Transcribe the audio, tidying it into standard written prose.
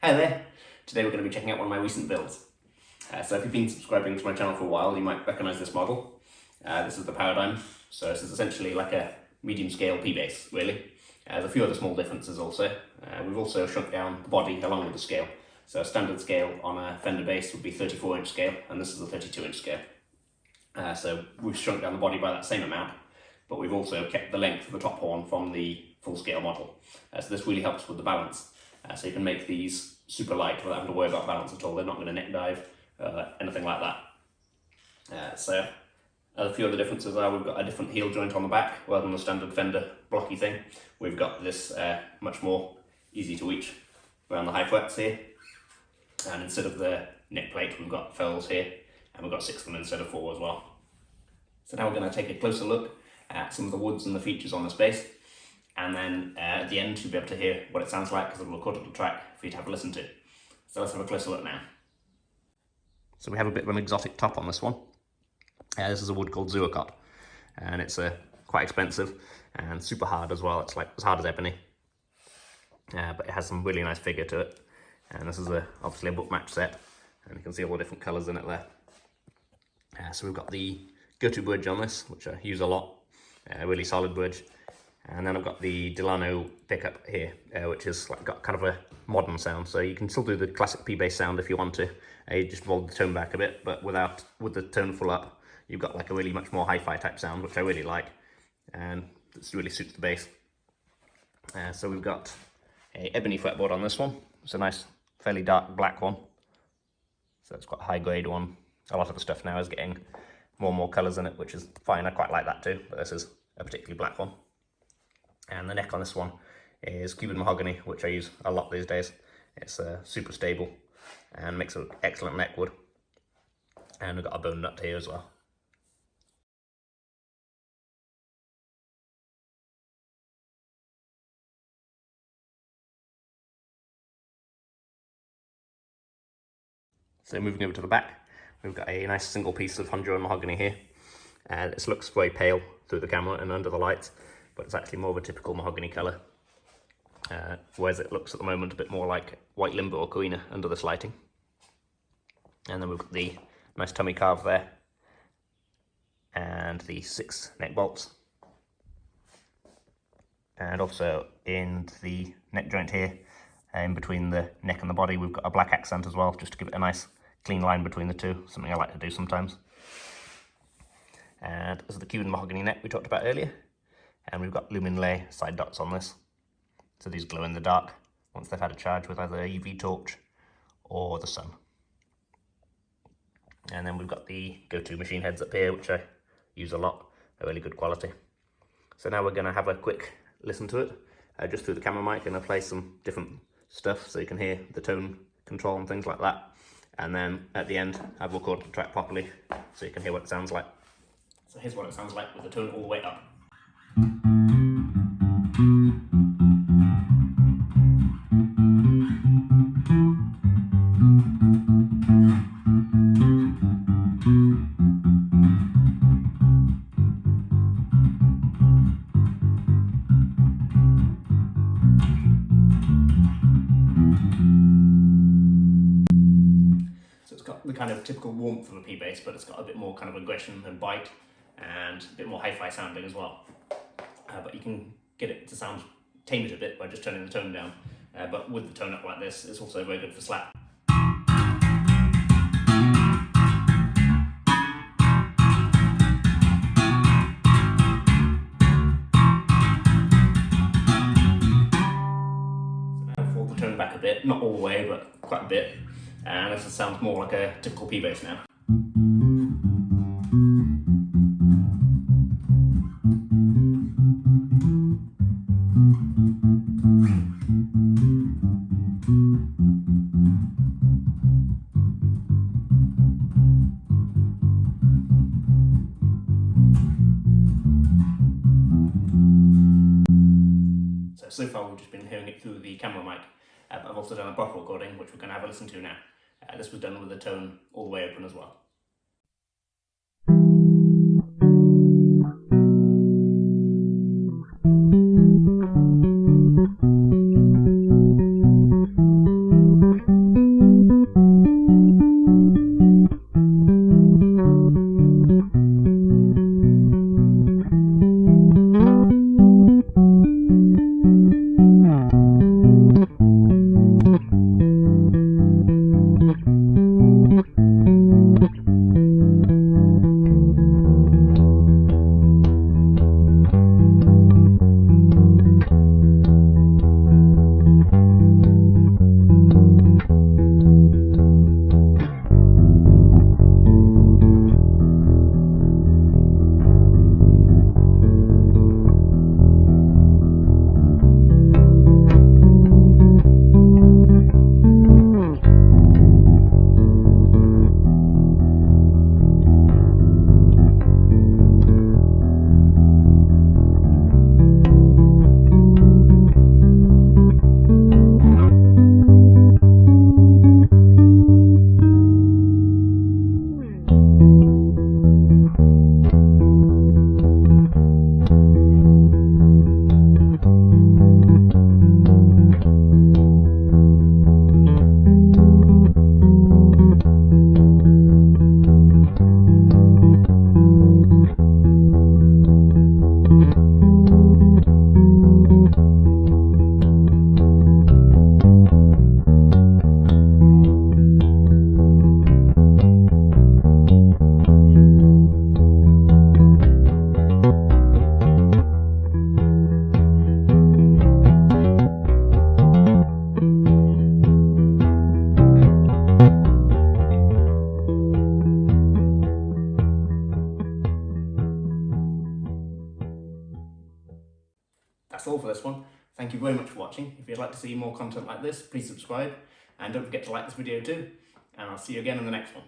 Hi there! Today we're going to be checking out one of my recent builds. So if you've been subscribing to my channel for a while, you might recognise this model. This is the Paradigm. So this is essentially like a medium scale P-base, really. There's a few other small differences also. We've also shrunk down the body along with the scale. So a standard scale on a Fender bass would be 34-inch scale, and this is a 32-inch scale. So we've shrunk down the body by that same amount, but we've also kept the length of the top horn from the full scale model. So this really helps with the balance. So you can make these super light without having to worry about balance at all. They're not going to neck dive, anything like that. So a few other differences are we've got a different heel joint on the back rather than the standard Fender blocky thing. We've got this much more easy to reach around the high frets here, and instead of the neck plate we've got fells here, and we've got 6 of them instead of 4 as well. So now we're going to take a closer look at some of the woods and the features on this bass, and then at the end you'll be able to hear what it sounds like because I've recorded the track for you to have a listen to. So let's have a closer look now. So we have a bit of an exotic top on this one. This is a wood called Ziricote, and it's quite expensive and super hard as well. It's like as hard as ebony, but it has some really nice figure to it. And this is obviously a book match set, and you can see all the different colours in it there. So we've got the Gotoh bridge on this, which I use a lot, a really solid bridge. And then I've got the Delano pickup here, which has got kind of a modern sound. So you can still do the classic P-bass sound if you want to. You just roll the tone back a bit, but with the tone full up, you've got like a really much more hi-fi type sound, which I really like, and this really suits the bass. So we've got a ebony fretboard on this one. It's a nice, fairly dark black one. So it's quite a high grade one. A lot of the stuff now is getting more and more colours in it, which is fine. I quite like that too, but this is a particularly black one. And the neck on this one is Cuban Mahogany, which I use a lot these days. It's super stable and makes an excellent neck wood. And we've got a bone nut here as well. So moving over to the back, we've got a nice single piece of Cuban Mahogany here. And this looks very pale through the camera and under the lights, but it's actually more of a typical mahogany colour. Whereas it looks at the moment a bit more like white limber or carina under this lighting. And then we've got the nice tummy carve there, and the 6 neck bolts. And also in the neck joint here, in between the neck and the body, we've got a black accent as well, just to give it a nice clean line between the two, something I like to do sometimes. And this is the Cuban Mahogany neck we talked about earlier. And we've got lumen lay side dots on this. So these glow in the dark once they've had a charge with either a UV torch or the sun. And then we've got the Gotoh machine heads up here, which I use a lot. They're really good quality. So now we're going to have a quick listen to it, just through the camera mic, and I'll play some different stuff so you can hear the tone control and things like that. And then at the end, I've recorded the track properly so you can hear what it sounds like. So here's what it sounds like with the tone all the way up. So it's got the kind of typical warmth of a P-bass, but it's got a bit more kind of aggression and bite, and a bit more hi-fi sounding as well. But you can get it to sound, tame it a bit by just turning the tone down. But with the tone up like this, it's also very good for slap. Tone back a bit, not all the way, but quite a bit, and this sounds more like a typical P-bass now. So far we've just been hearing it through the camera mic. But I've also done a proper recording, which we're going to have a listen to now. This was done with the tone all the way open as well. that's all for this one. Thank you very much for watching. If you'd like to see more content like this, please subscribe, and don't forget to like this video too, and I'll see you again in the next one.